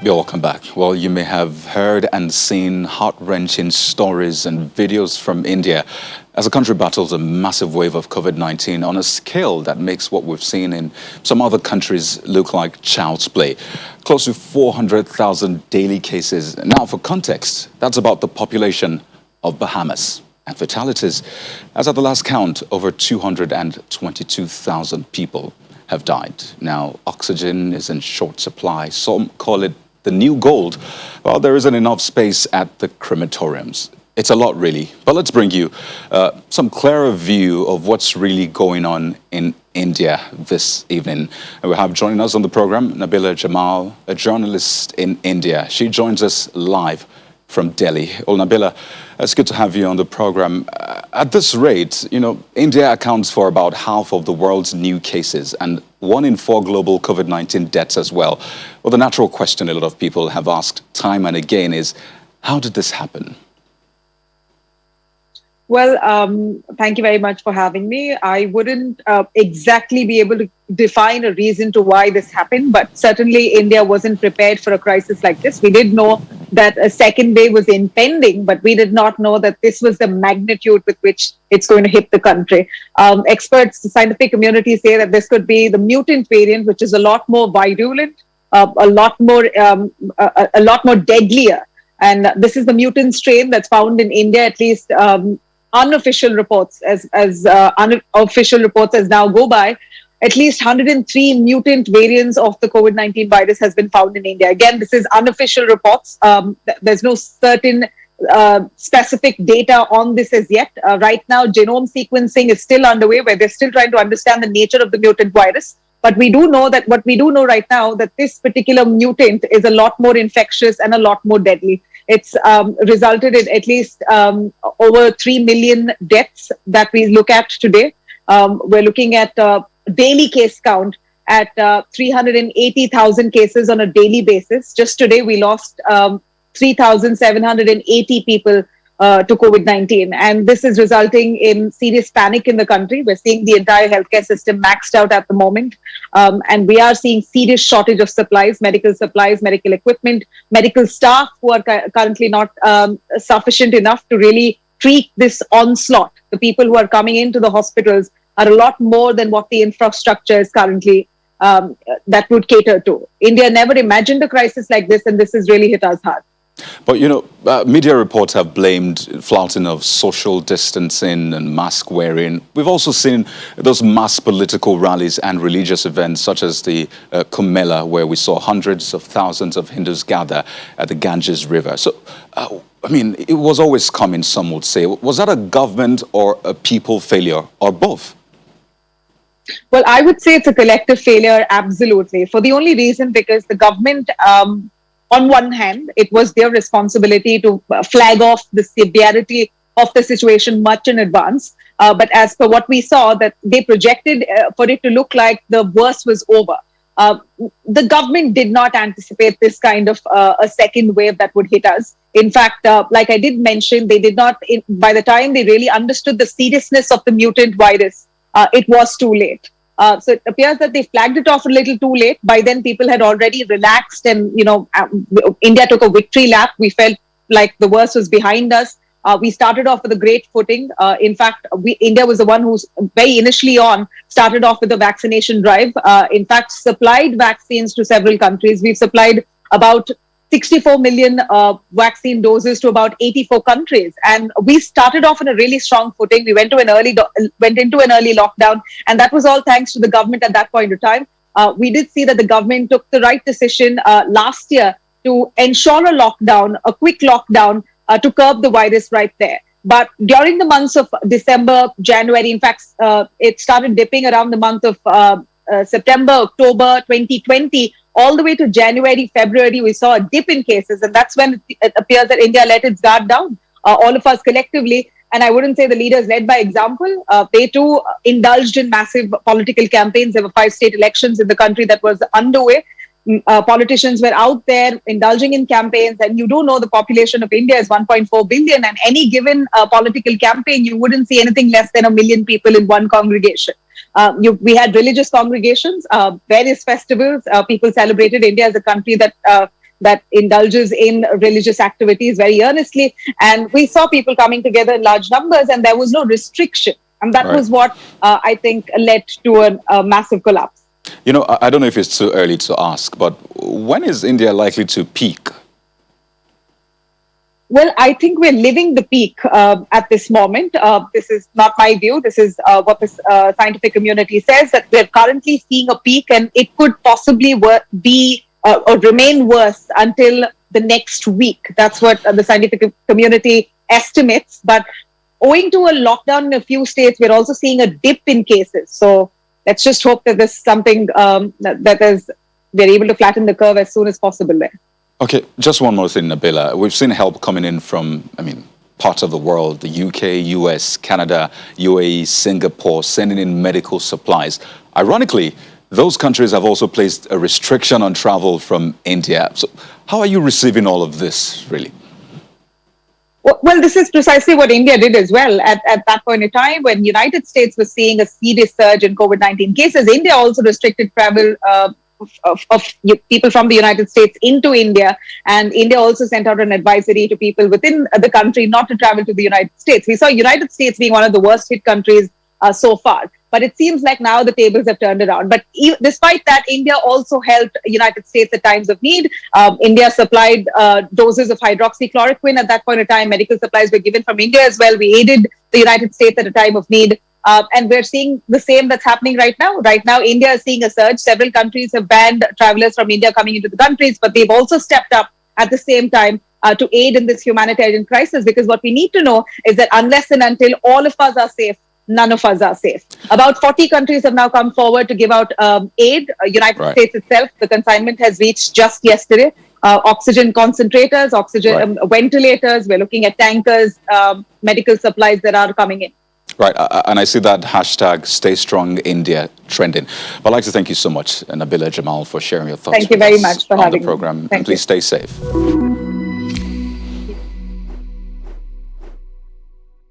You're welcome back. Well, you may have heard and seen heart-wrenching stories and videos from India as the country battles a massive wave of COVID-19 on a scale that makes what we've seen in some other countries look like child's play. Close to 400,000 daily cases. Now, for context, that's about the population of Bahamas. And fatalities, as at the last count, over 222,000 people have died. Now, oxygen is in short supply. Some call it the new gold. Well, there isn't enough space at the crematoriums. It's a lot, really. But let's bring you some clearer view of what's really going on in India this evening. And we have joining us on the program, Nabila Jamal, a journalist in India. She joins us live from Delhi. Well, Nabila, it's good to have you on the program. At this rate, India accounts for about half of the world's new cases and 1 in 4 global COVID-19 deaths as well. Well, the natural question a lot of people have asked time and again is, how did this happen? Well, thank you very much for having me. I wouldn't exactly be able to define a reason to why this happened, but certainly India wasn't prepared for a crisis like this. We did know that a second wave was impending, but we did not know that this was the magnitude with which it's going to hit the country. Experts, the scientific community say that this could be the mutant variant, which is a lot more virulent, a lot more deadlier. And this is the mutant strain that's found in India, at least unofficial reports, as unofficial reports as now go by. At least 103 mutant variants of the COVID-19 virus has been found in India. Again, this is unofficial reports. There's no certain specific data on this as yet. Right now, genome sequencing is still underway, where they're still trying to understand the nature of the mutant virus. But we do know that what we do know right now, that this particular mutant is a lot more infectious and a lot more deadly. It's resulted in at least over 3 million deaths that we look at today. We're looking at daily case count at 380,000 cases on a daily basis. Just today, we lost 3,780 people to COVID-19. And this is resulting in serious panic in the country. We're seeing the entire healthcare system maxed out at the moment. And we are seeing serious shortage of supplies, medical equipment, medical staff who are currently not sufficient enough to really treat this onslaught. The people who are coming into the hospitals are a lot more than what the infrastructure is currently that would cater to. India never imagined a crisis like this, and this has really hit us hard. But, media reports have blamed flouting of social distancing and mask wearing. We've also seen those mass political rallies and religious events, such as the Kumbh Mela, where we saw hundreds of thousands of Hindus gather at the Ganges River. So, it was always coming, some would say. Was that a government or a people failure, or both? Well, I would say it's a collective failure, absolutely. For the only reason, because the government... on one hand, it was their responsibility to flag off the severity of the situation much in advance. But as per what we saw, that they projected for it to look like the worst was over. The government did not anticipate this kind of a second wave that would hit us. In fact, like I did mention, they did not, by the time they really understood the seriousness of the mutant virus, it was too late. So it appears that they flagged it off a little too late. By then, people had already relaxed and, India took a victory lap. We felt like the worst was behind us. We started off with a great footing. In fact, India was the one who's very initially on, started off with the vaccination drive. In fact, supplied vaccines to several countries. We've supplied about 64 million vaccine doses to about 84 countries. And we started off on a really strong footing. We went into an early lockdown, and that was all thanks to the government at that point of time. We did see that the government took the right decision last year to ensure a lockdown, a quick lockdown, to curb the virus right there. But during the months of December, January, in fact, it started dipping around the month of September, October 2020, all the way to January, February, we saw a dip in cases. And that's when it appears that India let its guard down, all of us collectively. And I wouldn't say the leaders led by example. They too indulged in massive political campaigns. There were 5 state elections in the country that was underway. Politicians were out there indulging in campaigns, and you do know the population of India is 1.4 billion, and any given political campaign, you wouldn't see anything less than 1 million people in one congregation. We had religious congregations, various festivals. People celebrated India as a country that that indulges in religious activities very earnestly. And we saw people coming together in large numbers, and there was no restriction. And that was what I think led to a massive collapse. You know, I don't know if it's too early to ask, but when is India likely to peak? Well, I think we're living the peak at this moment. This is not my view. This is what the scientific community says, that we're currently seeing a peak, and it could possibly be or remain worse until the next week. That's what the scientific community estimates. But owing to a lockdown in a few states, we're also seeing a dip in cases. So let's just hope that there's something we're able to flatten the curve as soon as possible there. Okay, just one more thing, Nabila. We've seen help coming in from, parts of the world, the UK, US, Canada, UAE, Singapore, sending in medical supplies. Ironically, those countries have also placed a restriction on travel from India. So how are you receiving all of this, really? Well, this is precisely what India did as well. At that point in time, when United States was seeing a serious surge in COVID-19 cases, India also restricted travel of people from the United States into India, and India also sent out an advisory to people within the country not to travel to the United States. We saw United States being one of the worst hit countries so far, but it seems like now the tables have turned around. But despite that, India also helped United States at times of need. India supplied doses of hydroxychloroquine at that point in time. Medical supplies were given from India as well. We aided the United States at a time of need. And we're seeing the same that's happening right now. Right now, India is seeing a surge. Several countries have banned travelers from India coming into the countries, but they've also stepped up at the same time to aid in this humanitarian crisis. Because what we need to know is that unless and until all of us are safe, none of us are safe. About 40 countries have now come forward to give out aid. United States itself, the consignment has reached just yesterday. Oxygen concentrators, oxygen ventilators. We're looking at tankers, medical supplies that are coming in. Right, and I see that hashtag Stay Strong India trending. I'd like to thank you so much, Nabila Jamal, for sharing your thoughts. Thank you very us much for on having the program. me. And please stay safe.